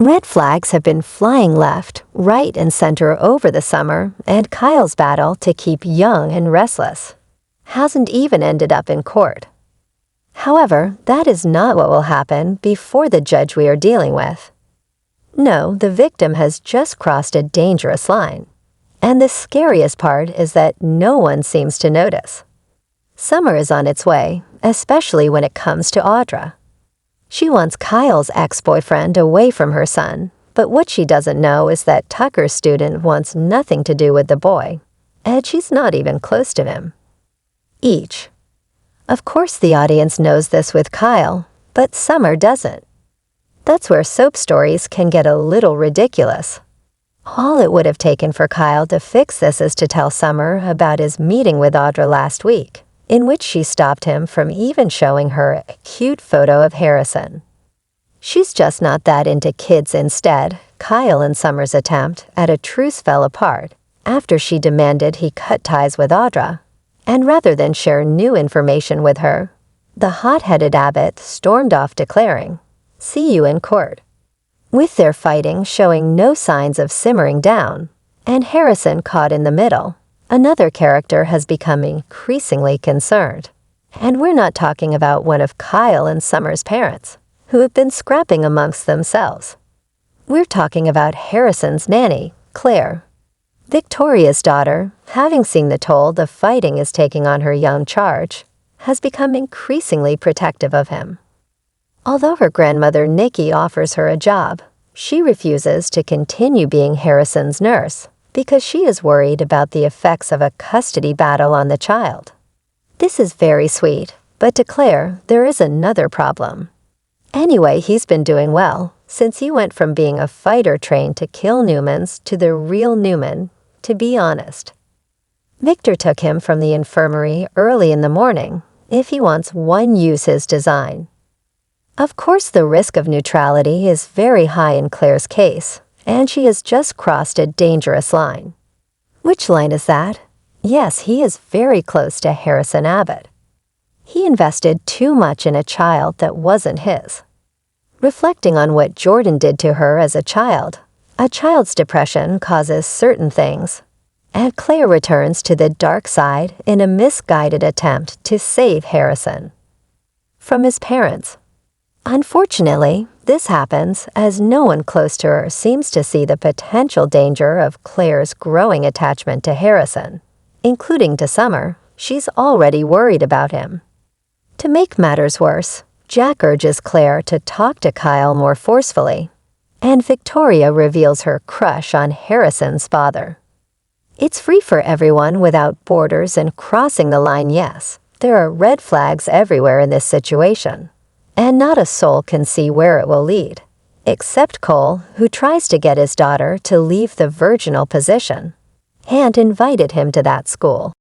Red flags have been flying left, right, and center over the summer, and Kyle's battle to keep young and restless hasn't even ended up in court. However, that is not what will happen before the judge we are dealing with. No, the victim has just crossed a dangerous line. And the scariest part is that no one seems to notice. Summer is on its way, especially when it comes to Audra. She wants Kyle's ex-boyfriend away from her son, but what she doesn't know is that Tucker's student wants nothing to do with the boy, and she's not even close to him. Of course the audience knows this with Kyle, but Summer doesn't. That's where soap stories can get a little ridiculous. All it would have taken for Kyle to fix this is to tell Summer about his meeting with Audra last week, in which she stopped him from even showing her a cute photo of Harrison. She's just not that into kids. Instead, Kyle and Summer's attempt at a truce fell apart after she demanded he cut ties with Audra. And rather than share new information with her, the hot-headed abbot stormed off declaring, "See you in court." With their fighting showing no signs of simmering down, and Harrison caught in the middle, another character has become increasingly concerned. And we're not talking about one of Kyle and Summer's parents, who have been scrapping amongst themselves. We're talking about Harrison's nanny, Claire. Victoria's daughter, having seen the toll the fighting is taking on her young charge, has become increasingly protective of him. Although her grandmother Nikki offers her a job, she refuses to continue being Harrison's nurse because she is worried about the effects of a custody battle on the child. This is very sweet, but to Claire, there is another problem. Anyway, he's been doing well, since he went from being a fighter trained to kill Newmans to the real Newman, to be honest. Victor took him from the infirmary early in the morning if he wants one use his design. Of course, the risk of neutrality is very high in Claire's case, and she has just crossed a dangerous line. Which line is that? Yes, he is very close to Harrison Abbott. He invested too much in a child that wasn't his. Reflecting on what Jordan did to her as a child's depression causes certain things, and Claire returns to the dark side in a misguided attempt to save Harrison from his parents. Unfortunately, this happens as no one close to her seems to see the potential danger of Claire's growing attachment to Harrison, including to Summer. She's already worried about him. To make matters worse, Jack urges Claire to talk to Kyle more forcefully, and Victoria reveals her crush on Harrison's father. It's free for everyone without borders and crossing the line. Yes, there are red flags everywhere in this situation, and not a soul can see where it will lead, except Cole, who tries to get his daughter to leave the virginal position, and invited him to that school.